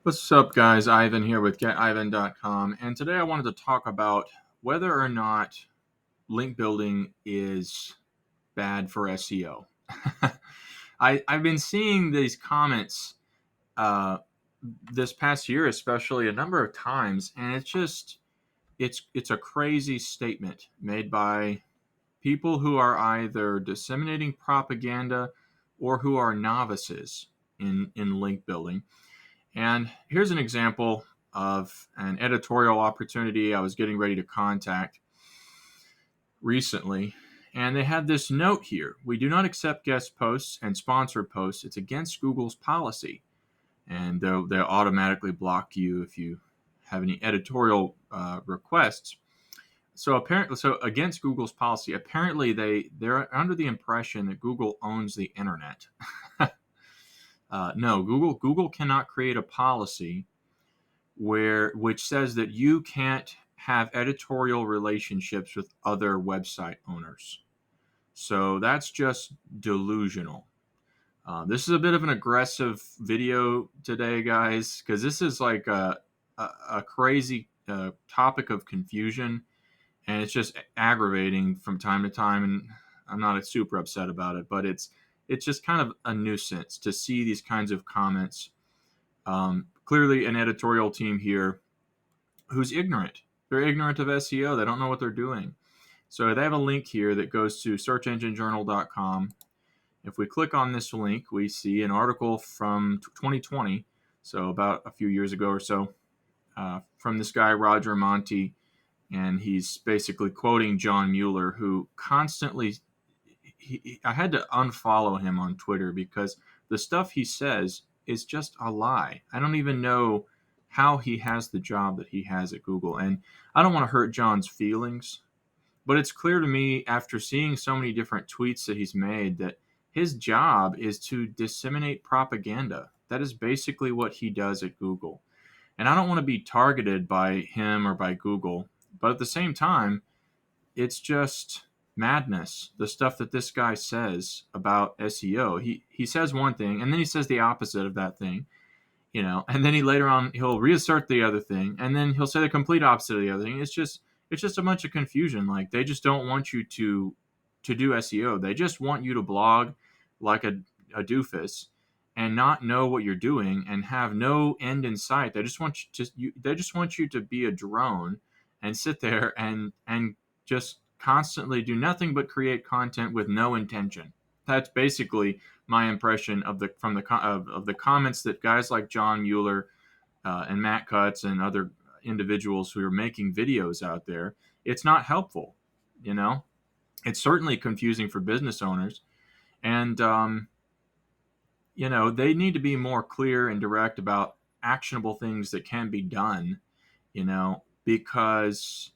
What's up, guys? Ivan here with getivan.com, and today I wanted to talk about whether or not link building is bad for SEO. I've been seeing these comments uh, this past year, especially a number of times, and it's a crazy statement made by people who are either disseminating propaganda or who are novices in link building. And here's an example of an editorial opportunity I was getting ready to contact recently. And they had this note here: we do not accept guest posts and sponsored posts. It's against Google's policy. And they'll automatically block you if you have any editorial requests. So against Google's policy, apparently they're under the impression that Google owns the internet. No, Google cannot create a policy which says that you can't have editorial relationships with other website owners. So that's just delusional. This is a bit of an aggressive video today, guys, because this is like a crazy topic of confusion, and it's just aggravating from time to time. And I'm not super upset about it, but it's just kind of a nuisance to see these kinds of comments. Clearly, an editorial team here who's ignorant. They're ignorant of SEO. They don't know what they're doing. So they have a link here that goes to searchenginejournal.com. If we click on this link, we see an article from 2020, so about a few years ago or so, from this guy, Roger Monti, and he's basically quoting John Mueller, who constantly, I had to unfollow him on Twitter because the stuff he says is just a lie. I don't even know how he has the job that he has at Google. And I don't want to hurt John's feelings, but it's clear to me after seeing so many different tweets that he's made that his job is to disseminate propaganda. That is basically what he does at Google. And I don't want to be targeted by him or by Google, but at the same time, it's just madness, the stuff that this guy says about SEO. He says one thing and then he says the opposite of that thing, and then he later on he'll reassert the other thing, and then he'll say the complete opposite of the other thing. It's just a bunch of confusion. Like, they just don't want you to do SEO. They just want you to blog like a doofus and not know what you're doing and have no end in sight. They just want you to be a drone and sit there and just constantly do nothing but create content with no intention. That's basically my impression of the comments that guys like John Mueller and Matt Cutts and other individuals who are making videos out there. It's not helpful, It's certainly confusing for business owners, and they need to be more clear and direct about actionable things that can be done, because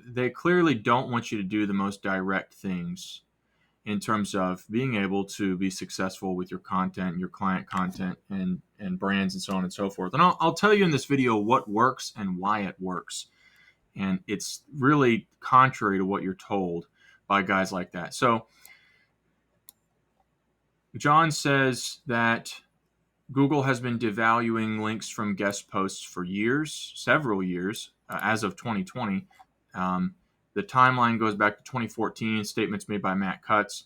they clearly don't want you to do the most direct things in terms of being able to be successful with your content, your client content, and brands, and so on and so forth. And I'll tell you in this video what works and why it works. And it's really contrary to what you're told by guys like that. So John says that Google has been devaluing links from guest posts for years, several years, as of 2020. The timeline goes back to 2014, statements made by Matt Cutts.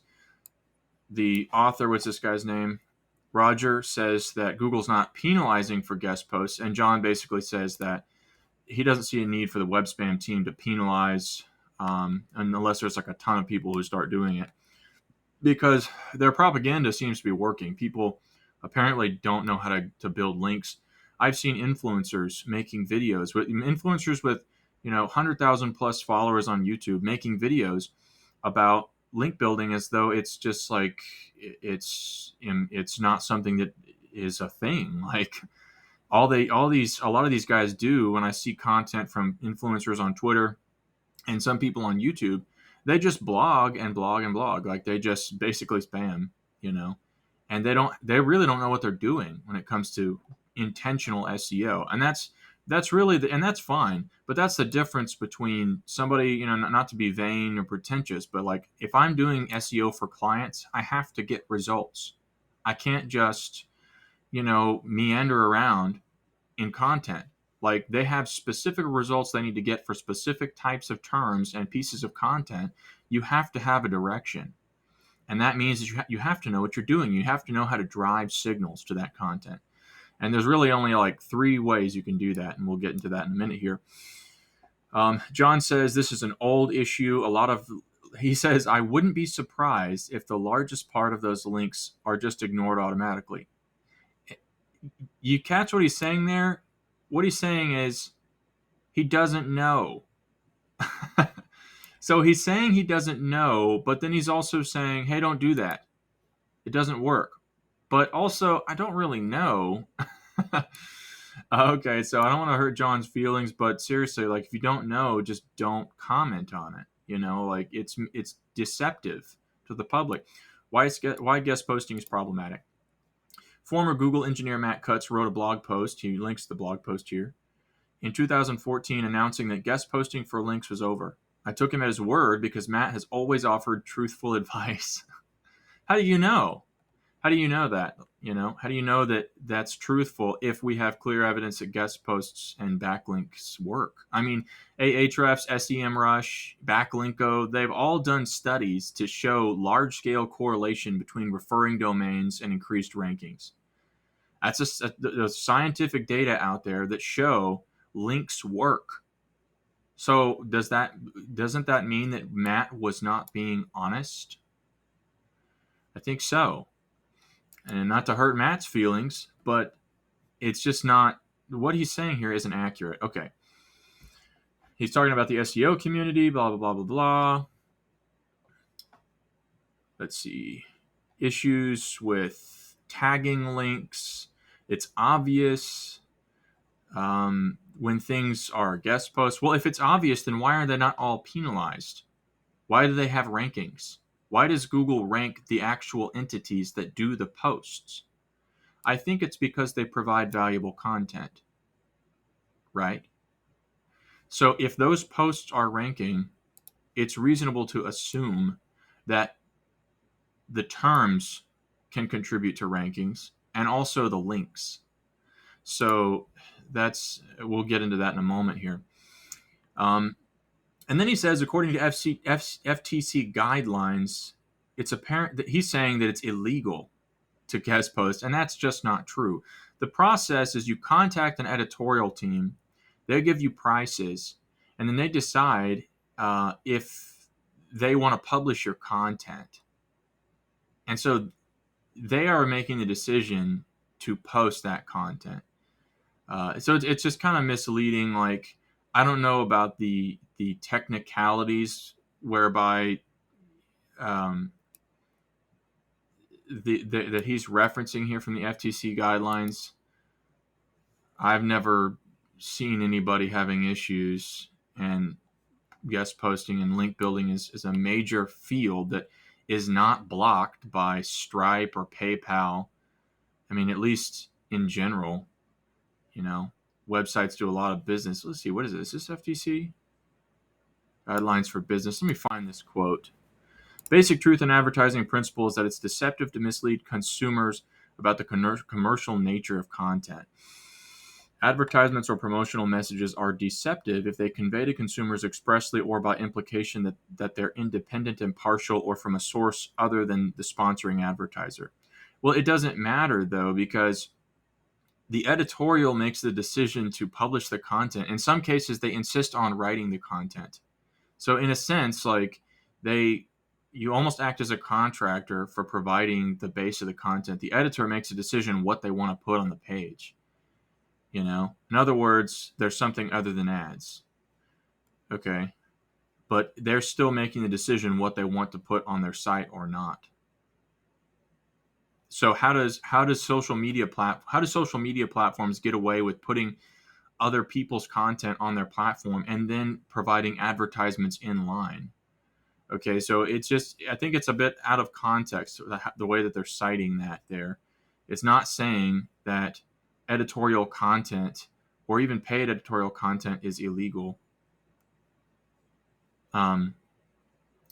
The author, what's this guy's name? Roger says that Google's not penalizing for guest posts, and John basically says that he doesn't see a need for the web spam team to penalize unless there's like a ton of people who start doing it, because their propaganda seems to be working. People apparently don't know how to build links. I've seen influencers making videos with 100,000 plus followers on YouTube making videos about link building as though it's just like it's not something that is a thing. Like, a lot of these guys do, when I see content from influencers on Twitter and some people on YouTube, they just blog and blog and blog. Like, they just basically spam, and they really don't know what they're doing when it comes to intentional SEO. And that's really and that's fine, but that's the difference between somebody, not to be vain or pretentious, but like, if I'm doing SEO for clients, I have to get results. I can't just meander around in content. Like, they have specific results they need to get for specific types of terms and pieces of content. You have to have a direction. And that means that you have to know what you're doing. You have to know how to drive signals to that content. And there's really only like 3 ways you can do that. And we'll get into that in a minute here. John says this is an old issue. He says, I wouldn't be surprised if the largest part of those links are just ignored automatically. You catch what he's saying there? What he's saying is he doesn't know. So he's saying he doesn't know, but then he's also saying, hey, don't do that. It doesn't work. But also, I don't really know. Okay, so I don't want to hurt John's feelings, but seriously, like, if you don't know, just don't comment on it. Like, it's deceptive to the public. Why guest posting is problematic. Former Google engineer Matt Cutts wrote a blog post. He links the blog post here in 2014 announcing that guest posting for links was over. I took him at his word because Matt has always offered truthful advice. How do you know? How do you know that? How do you know that that's truthful if we have clear evidence that guest posts and backlinks work? I mean, Ahrefs, SEMrush, Backlinko, they've all done studies to show large-scale correlation between referring domains and increased rankings. That's the scientific data out there that show links work. So doesn't that mean that Matt was not being honest? I think so. And not to hurt Matt's feelings, but it's just not, what he's saying here isn't accurate. Okay. He's talking about the SEO community, blah, blah, blah, blah, blah. Let's see. Issues with tagging links. It's obvious when things are guest posts. Well, if it's obvious, then why are they not all penalized? Why do they have rankings? Why does Google rank the actual entities that do the posts? I think it's because they provide valuable content, right? So if those posts are ranking, it's reasonable to assume that the terms can contribute to rankings and also the links. So we'll get into that in a moment here. And then he says, according to FTC guidelines, it's apparent that he's saying that it's illegal to guest post, and that's just not true. The process is you contact an editorial team, they give you prices, and then they decide if they want to publish your content. And so they are making the decision to post that content. So it's just kind of misleading. Like, I don't know about the technicalities whereby that he's referencing here from the FTC guidelines. I've never seen anybody having issues, and guest posting and link building is a major field that is not blocked by Stripe or PayPal. I mean, at least in general, websites do a lot of business. Let's see, what is it? Is this FTC? Guidelines for business. Let me find this quote. Basic truth in advertising principle is that it's deceptive to mislead consumers about the commercial nature of content. Advertisements or promotional messages are deceptive if they convey to consumers expressly or by implication that they're independent, impartial, or from a source other than the sponsoring advertiser. Well, it doesn't matter, though, because the editorial makes the decision to publish the content. In some cases, they insist on writing the content. So in a sense, like, you almost act as a contractor for providing the base of the content. The editor makes a decision what they want to put on the page. In other words, there's something other than ads. Okay. But they're still making the decision what they want to put on their site or not. So how does social media platforms get away with putting other people's content on their platform and then providing advertisements in line? Okay, so I think it's a bit out of context, the way that they're citing that there. It's not saying that editorial content or even paid editorial content is illegal.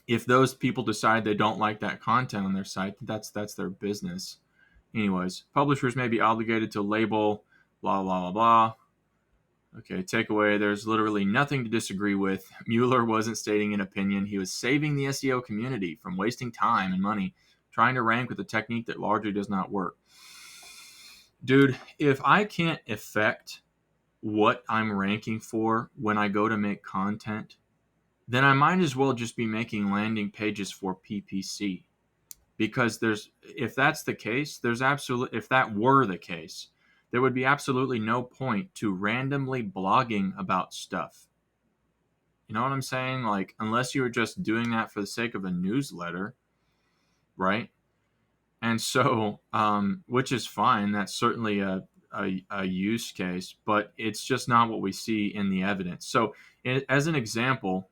If those people decide they don't like that content on their site, that's their business. Anyways, publishers may be obligated to label blah, blah, blah, blah. Okay, takeaway, there's literally nothing to disagree with. Mueller wasn't stating an opinion. He was saving the SEO community from wasting time and money trying to rank with a technique that largely does not work. Dude, if I can't affect what I'm ranking for when I go to make content, then I might as well just be making landing pages for PPC. Because if that's the case, if that were the case, there would be absolutely no point to randomly blogging about stuff. You know what I'm saying? Like, unless you were just doing that for the sake of a newsletter, right? And so, which is fine. That's certainly a use case, but it's just not what we see in the evidence. So, as an example,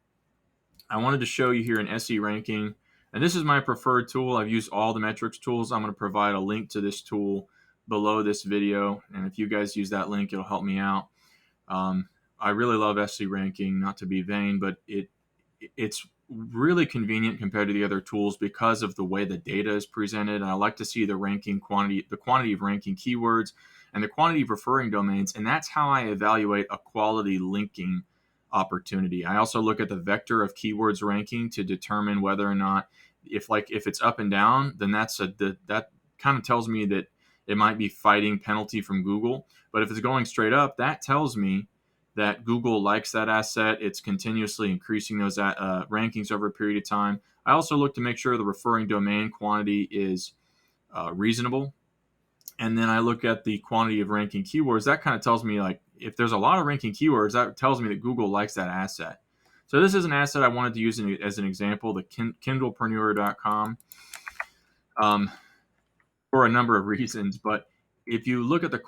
I wanted to show you here an SE ranking, and this is my preferred tool. I've used all the metrics tools. I'm going to provide a link to this tool below this video, and if you guys use that link, it'll help me out. I really love SE ranking, not to be vain, but it's really convenient compared to the other tools because of the way the data is presented. And I like to see the quantity of ranking keywords and the quantity of referring domains. And that's how I evaluate a quality linking opportunity. I also look at the vector of keywords ranking to determine whether or not, if it's up and down, then that kind of tells me that it might be fighting penalty from Google. But if it's going straight up, that tells me that Google likes that asset. It's continuously increasing those rankings over a period of time. I also look to make sure the referring domain quantity is reasonable. And then I look at the quantity of ranking keywords. That kind of tells me, like, if there's a lot of ranking keywords, that tells me that Google likes that asset. So this is an asset I wanted to use as an example, the kindlepreneur.com, for a number of reasons. But if you look at the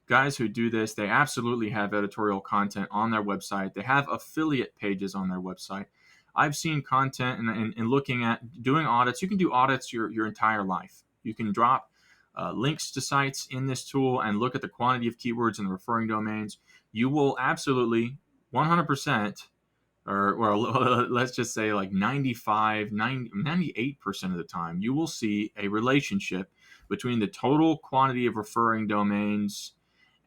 guys who do this, they absolutely have editorial content on their website. They have affiliate pages on their website. I've seen content and looking at doing audits. You can do audits your entire life. You can drop links to sites in this tool and look at the quantity of keywords and the referring domains. You will absolutely 100%, or let's just say like 98% of the time, you will see a relationship between the total quantity of referring domains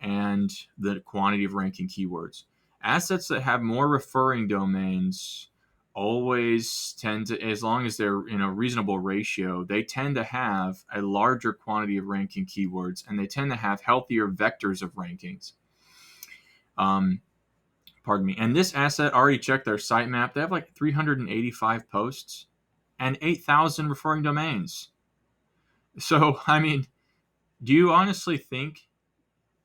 and the quantity of ranking keywords. Assets that have more referring domains always tend to, as long as they're in a reasonable ratio, they tend to have a larger quantity of ranking keywords, and they tend to have healthier vectors of rankings. Pardon me. And this asset, already checked their sitemap. They have like 385 posts and 8,000 referring domains. So, I mean, do you honestly think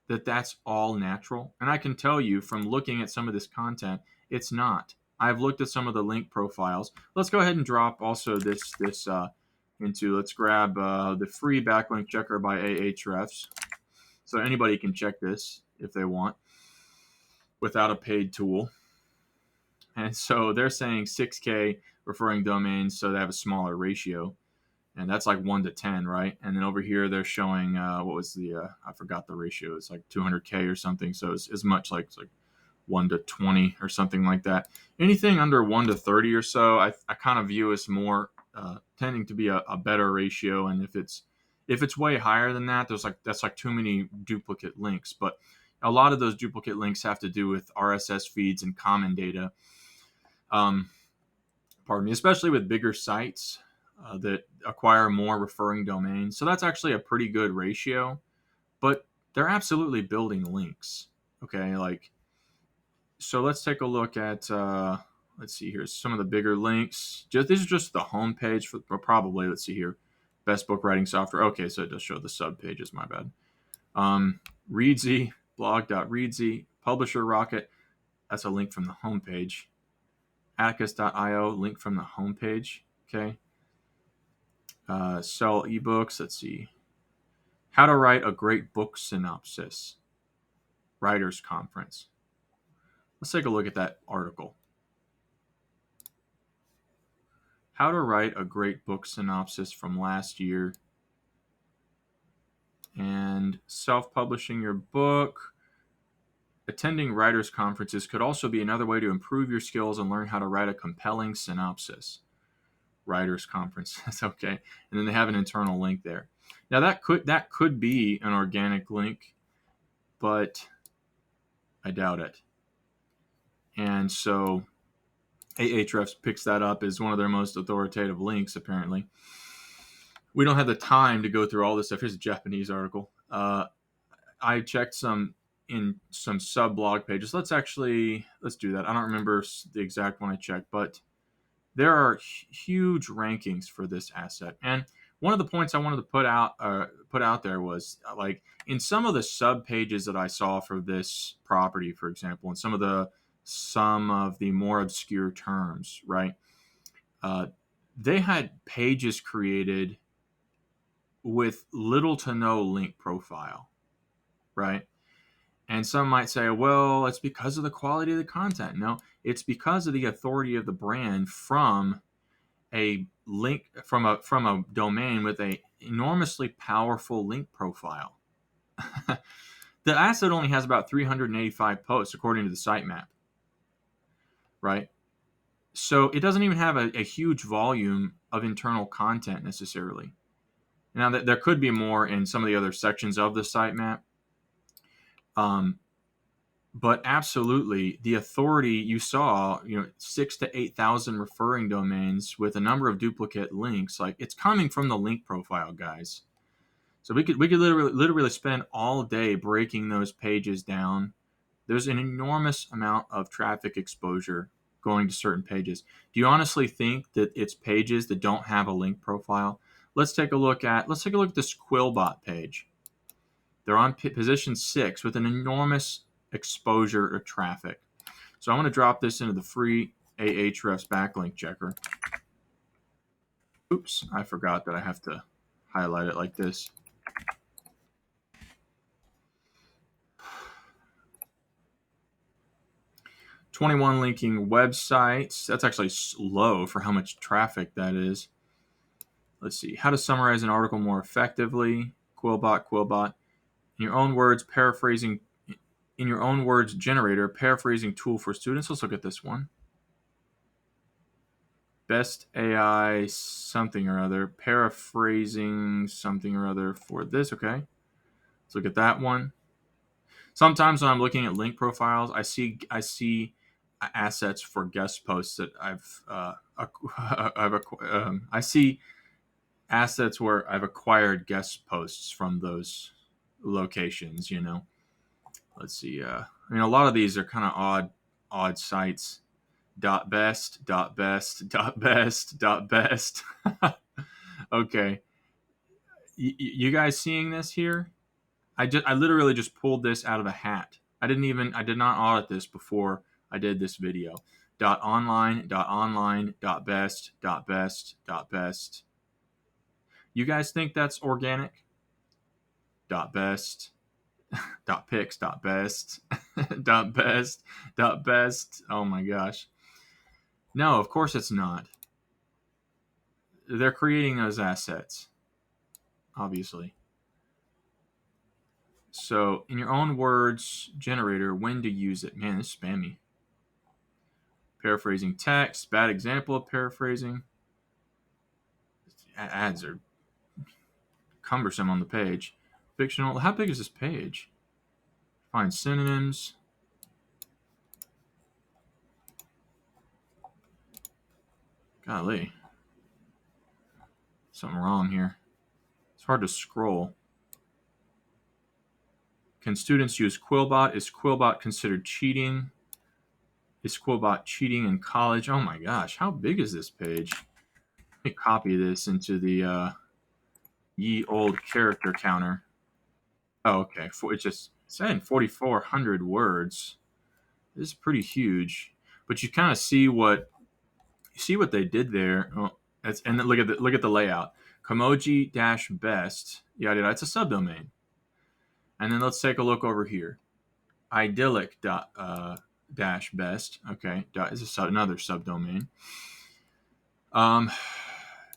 that that's all natural? And I can tell you from looking at some of this content, it's not. I've looked at some of the link profiles. Let's go ahead and drop also let's grab the free backlink checker by Ahrefs. So anybody can check this if they want without a paid tool. And so they're saying 6K referring domains, so they have a smaller ratio. And that's like 1 to 10, right? And then over here, they're showing, what was I forgot the ratio. It's like 200K or something. So it's as much like 1 to 20 or something like that. Anything under 1 to 30 or so, I kind of view as more tending to be a better ratio. And if it's way higher than that, that's like too many duplicate links. But a lot of those duplicate links have to do with RSS feeds and common data. Pardon me, especially with bigger sites that acquire more referring domains. So that's actually a pretty good ratio, but they're absolutely building links. Okay, so let's take a look at, let's see here, some of the bigger links. These are just the home page for probably, let's see here, best book writing software. Okay, so it does show the sub pages, my bad. Readsy, blog.readsy, Publisher Rocket, that's a link from the homepage. Atticus.io, link from the homepage. Okay. Sell ebooks. Let's see. How to write a great book synopsis. Writers Conference. Let's take a look at that article. How to write a great book synopsis from last year. And self-publishing your book. Attending writers' conferences could also be another way to improve your skills and learn how to write a compelling synopsis. writers conference. That's okay. And then they have an internal link there. Now that could be an organic link, but I doubt it. And so Ahrefs picks that up as one of their most authoritative links, apparently. We don't have the time to go through all this stuff. Here's a Japanese article. I checked some sub blog pages. Let's do that. I don't remember the exact one I checked, but there are huge rankings for this asset. And one of the points I wanted to put out there was like in some of the sub pages that I saw for this property, for example, and some of the more obscure terms, right? They had pages created with little to no link profile, right? And some might say, well, it's because of the quality of the content. No, it's because of the authority of the brand from a link from a domain with a enormously powerful link profile. The asset only has about 385 posts according to the sitemap, right? So it doesn't even have a huge volume of internal content necessarily. Now, there could be more in some of the other sections of the sitemap. But absolutely, the authority you saw, 6,000 to 8,000 referring domains with a number of duplicate links, like it's coming from the link profile, guys. So we could literally spend all day breaking those pages down. There's an enormous amount of traffic exposure going to certain pages. Do you honestly think that it's pages that don't have a link profile? Let's take a look at this Quillbot page. They're on position 6 with an enormous exposure of traffic. So I'm going to drop this into the free Ahrefs backlink checker. Oops, I forgot that I have to highlight it like this. "21 linking websites." That's actually low for how much traffic that is. Let's see. "How to summarize an article more effectively." Quillbot. In your own words, generator, paraphrasing tool for students. Let's look at this one. Best AI something or other, paraphrasing something or other for this. Okay, let's look at that one. Sometimes when I'm looking at link profiles, I see assets for guest posts that I see assets where I've acquired guest posts from those locations. Let's see. A lot of these are kind of odd sites. Best. Okay. You guys seeing this here? I literally just pulled this out of a hat. I did not audit this before I did this video. .online. .best. You guys think that's organic? .best. .pics. .best. .best. Oh my gosh. No, of course it's not. They're creating those assets, obviously. So, in your own words, generator, when to use it. Man, this is spammy. Paraphrasing text, bad example of paraphrasing. Ads are cumbersome on the page. Fictional, how big is this page? Find synonyms. Golly. Something wrong here. It's hard to scroll. Can students use Quillbot? Is Quillbot considered cheating? Is Quillbot cheating in college? Oh my gosh, how big is this page? Let me copy this into the ye old character counter. Oh, okay. It's just saying 4,400 words. This is pretty huge, but you kind of see what they did there. Oh, and then look at the layout. Kamoji -best. Yeah, it's a subdomain. And then let's take a look over here. Idyllic dash best. Okay, is another subdomain. And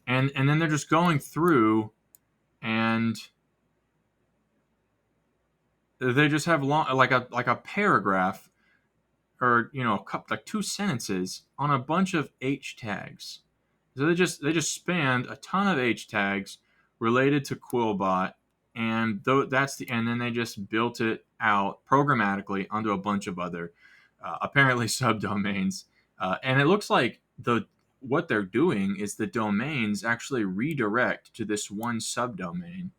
then they're just going through, and they just have long, like a paragraph, or like 2 sentences on a bunch of H tags, So they just spammed a ton of H tags related to Quillbot, and and then they just built it out programmatically onto a bunch of other apparently subdomains, and it looks like what they're doing is the domains actually redirect to this one subdomain,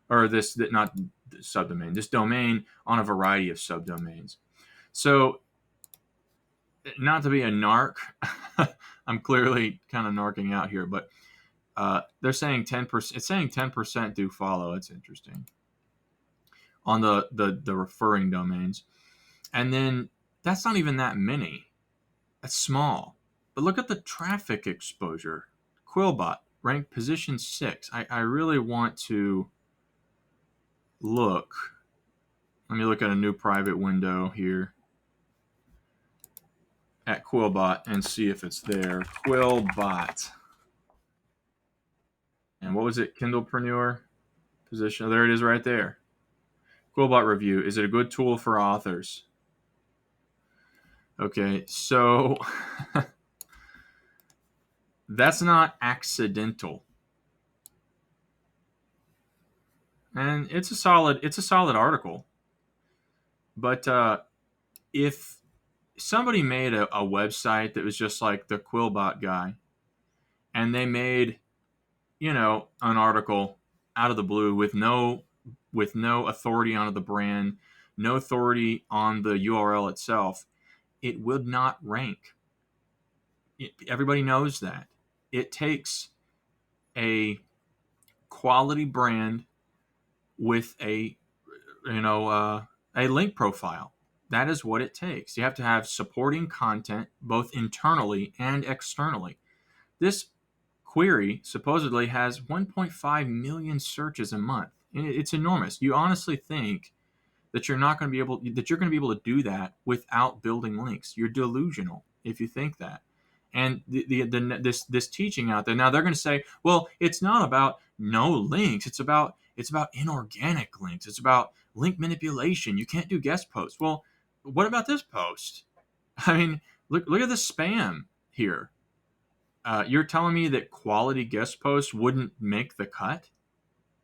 or not subdomain, this domain on a variety of subdomains. So, not to be a narc, I'm clearly kind of narking out here, but they're saying 10%. It's saying 10% do follow. It's interesting on the referring domains, and then that's not even that many. That's small. But look at the traffic exposure. Quillbot ranked position 6. I really want to look. Let me look at a new private window here at Quillbot and see if it's there. Quillbot. And what was it? Kindlepreneur position. Oh, there it is right there. Quillbot review. Is it a good tool for authors? Okay, so that's not accidental. And it's a solid article. But if somebody made a website that was just like the Quillbot guy, and they made, an article out of the blue with no authority on the brand, no authority on the URL itself, it would not rank. Everybody knows that. It takes a quality brand with a link profile. That is what it takes. You have to have supporting content both internally and externally. This query supposedly has 1.5 million searches a month. It's enormous. You honestly think that you're going to be able to do that without building links? You're delusional if you think that. And this teaching out there now, they're going to say, well, it's not about no links. It's about inorganic links. It's about link manipulation. You can't do guest posts. Well, what about this post? I mean, look at the spam here. You're telling me that quality guest posts wouldn't make the cut?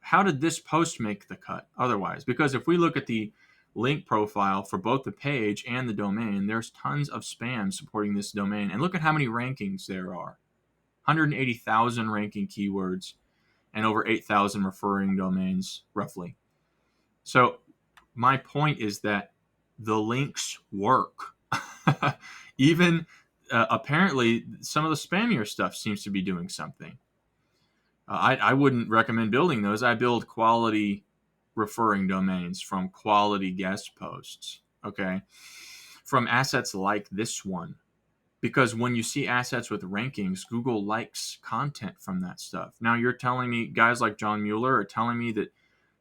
How did this post make the cut otherwise? Because if we look at the link profile for both the page and the domain, there's tons of spam supporting this domain. And look at how many rankings there are. 180,000 ranking keywords and over 8,000 referring domains, roughly. So my point is that the links work. Even apparently some of the spammier stuff seems to be doing something. I wouldn't recommend building those. I build quality referring domains from quality guest posts, okay, from assets like this one. Because when you see assets with rankings, Google likes content from that stuff. Now you're telling me, guys like John Mueller are telling me that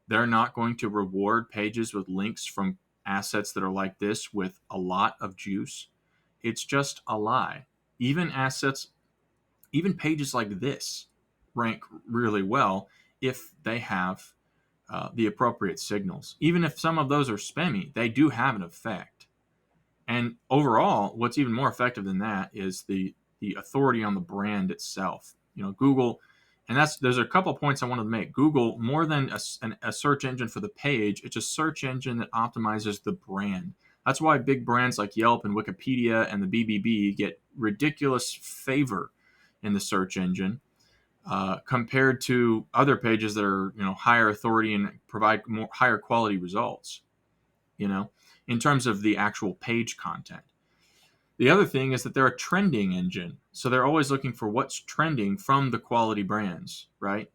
they're not going to reward pages with links from assets that are like this with a lot of juice. It's just a lie. Even pages like this rank really well if they have the appropriate signals. Even if some of those are spammy, they do have an effect. And overall, what's even more effective than that is the authority on the brand itself. Google, and there's a couple points I wanted to make. Google, more than a search engine for the page, it's a search engine that optimizes the brand. That's why big brands like Yelp and Wikipedia and the BBB get ridiculous favor in the search engine compared to other pages that are higher authority and provide higher quality results. In terms of the actual page content. The other thing is that they're a trending engine, so they're always looking for what's trending from the quality brands, right?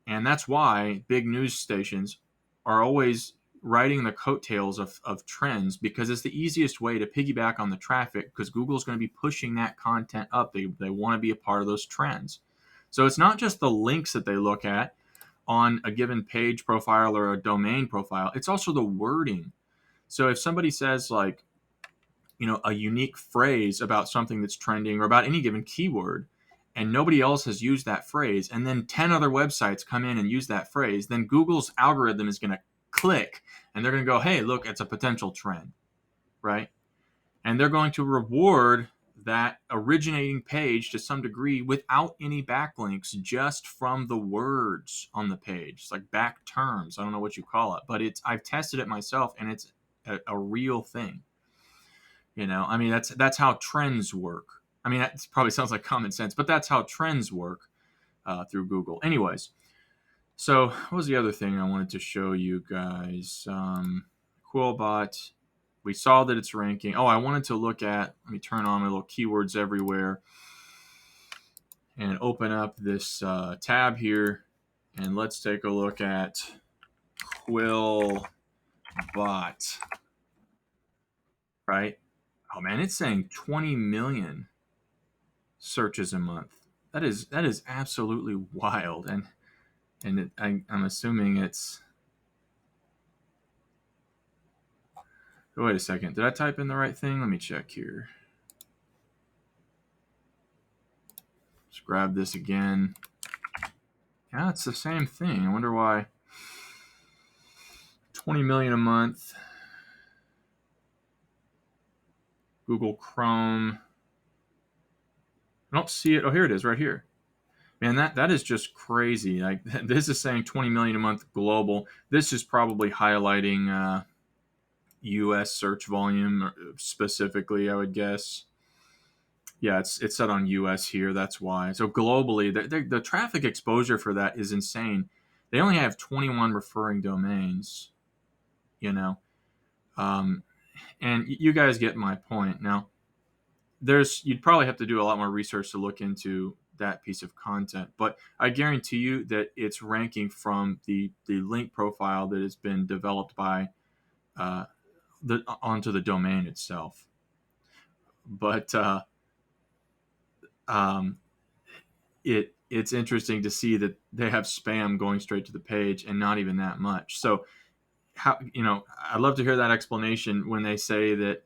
And that's why big news stations are always riding the coattails of trends, because it's the easiest way to piggyback on the traffic, because Google's going to be pushing that content up. They want to be a part of those trends. So it's not just the links that they look at on a given page profile or a domain profile. It's also the wording. So if somebody says like, a unique phrase about something that's trending or about any given keyword, and nobody else has used that phrase, and then 10 other websites come in and use that phrase, then Google's algorithm is going to click and they're going to go, hey, look, it's a potential trend, right? And they're going to reward that originating page to some degree without any backlinks, just from the words on the page. It's like back terms. I don't know what you call it, but I've tested it myself, and it's a real thing. I mean, that's how trends work. I mean, that probably sounds like common sense, but that's how trends work through Google. Anyways, so what was the other thing I wanted to show you guys? Quillbot. We saw that it's ranking. Oh, I wanted to look at, let me turn on my little keywords everywhere and open up this tab here. And let's take a look at Quillbot, right? Oh man, it's saying 20 million searches a month. That is absolutely wild. And I'm assuming it's, oh, wait a second. Did I type in the right thing? Let me check here. Let's grab this again. Yeah, it's the same thing. I wonder why. 20 million a month. Google Chrome. I don't see it. Oh, here it is, right here. Man, that is just crazy. Like, this is saying 20 million a month global. This is probably highlighting U.S. search volume specifically, I would guess. Yeah, it's set on U.S. here. That's why. So globally, the traffic exposure for that is insane. They only have 21 referring domains. And you guys get my point. Now, you'd probably have to do a lot more research to look into that piece of content, but I guarantee you that it's ranking from the link profile that has been developed by onto the domain itself. But it's interesting to see that they have spam going straight to the page and not even that much. So I'd love to hear that explanation when they say that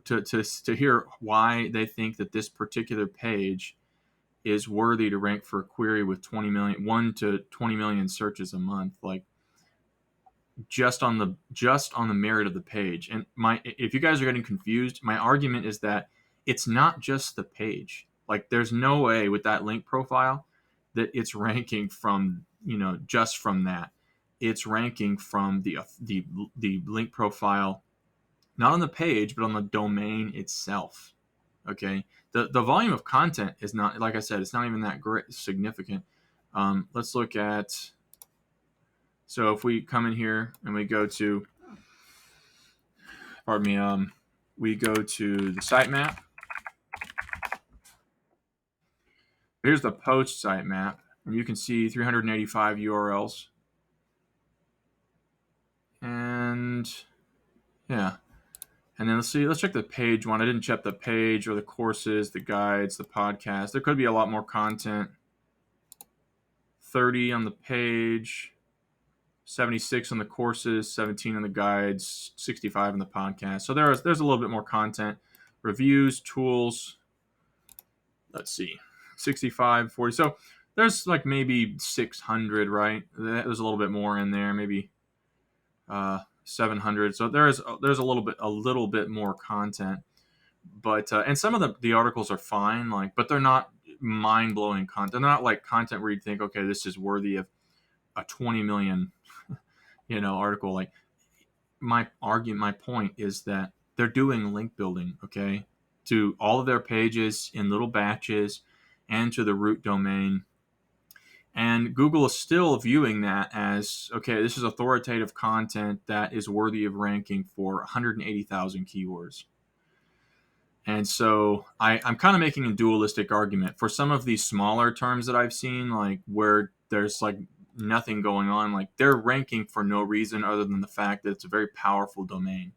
to hear why they think that this particular page is worthy to rank for a query with 1 to 20 million searches a month, like just on the merit of the page. And if you guys are getting confused, my argument is that it's not just the page. Like, there's no way with that link profile that it's ranking from, just from that. It's ranking from the link profile, not on the page, but on the domain itself. Okay, the volume of content is not, like I said, it's not even that great significant. Let's look at, so if we come in here and we go to, we go to the sitemap. Here's the post sitemap, and you can see 385 URLs. And yeah. And then let's check the page one. I didn't check the page or the courses, the guides, the podcast. There could be a lot more content. 30 on the page, 76 on the courses, 17 on the guides, 65 on the podcast. So there's a little bit more content. Reviews, tools. Let's see, 65, 40. So there's like maybe 600, right? There's a little bit more in there, maybe 700. So there's a little bit more content, but and some of the articles are fine, but they're not mind-blowing content. They're not like content where you think, okay, this is worthy of a 20 million article. Like, my point is that they're doing link building, okay, to all of their pages in little batches and to the root domain. And Google is still viewing that as, okay, this is authoritative content that is worthy of ranking for 180,000 keywords. And so I'm kind of making a dualistic argument. For some of these smaller terms that I've seen, like where there's like nothing going on, like they're ranking for no reason other than the fact that it's a very powerful domain.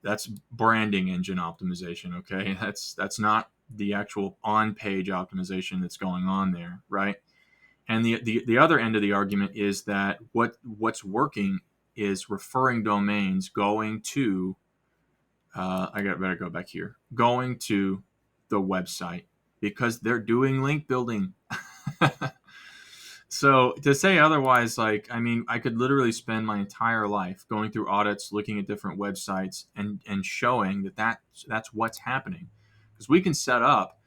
That's branding engine optimization, okay? That's not the actual on-page optimization that's going on there, right? And the other end of the argument is that what's working is referring domains going to, better go back here, going to the website because they're doing link building. So to say otherwise, like, I mean, I could literally spend my entire life going through audits, looking at different websites, and showing that's what's happening, because we can set up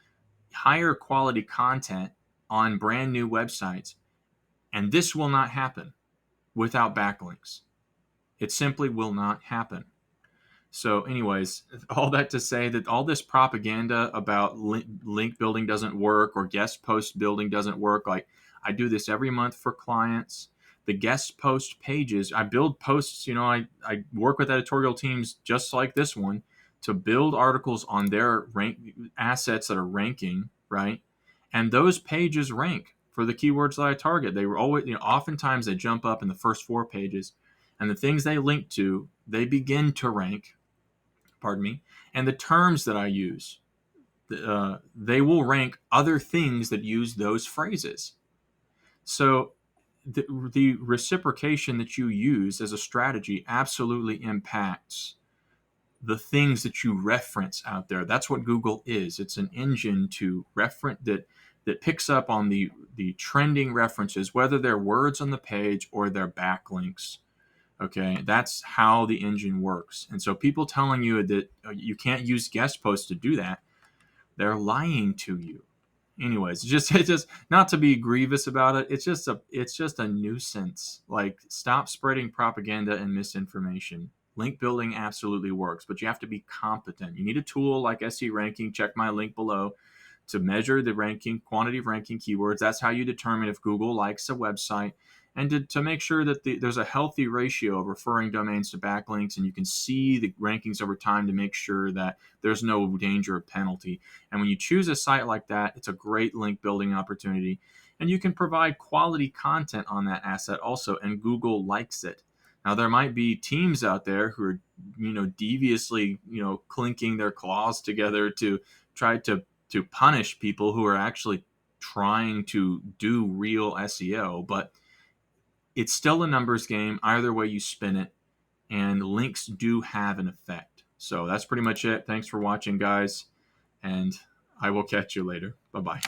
higher quality content on brand new websites, and this will not happen without backlinks. It simply will not happen. So, anyways, all that to say that all this propaganda about link building doesn't work or guest post building doesn't work. Like, I do this every month for clients. The guest post pages, I build posts, I work with editorial teams just like this one to build articles on their assets that are ranking, right? And those pages rank for the keywords that I target. They were always, oftentimes they jump up in the first 4 pages, and the things they link to, they begin to rank, pardon me, and the terms that I use, they will rank other things that use those phrases. So the reciprocation that you use as a strategy absolutely impacts the things that you reference out there. That's what Google is. It's an engine to reference that picks up on the trending references, whether they're words on the page or they're backlinks. Okay, that's how the engine works. And so people telling you that you can't use guest posts to do that, they're lying to you. Anyways, it's just not to be grievous about it. It's just a nuisance. Like, stop spreading propaganda and misinformation. Link building absolutely works, but you have to be competent. You need a tool like SE ranking. Check my link below to measure the ranking, quantity of ranking keywords. That's how you determine if Google likes a website, and to make sure that there's a healthy ratio of referring domains to backlinks, and you can see the rankings over time to make sure that there's no danger of penalty. And when you choose a site like that, it's a great link building opportunity, and you can provide quality content on that asset also, and Google likes it. Now, there might be teams out there who are, deviously, clinking their claws together to try to punish people who are actually trying to do real SEO, but it's still a numbers game either way you spin it, and links do have an effect. So that's pretty much it. Thanks for watching, guys, and I will catch you later. Bye-bye.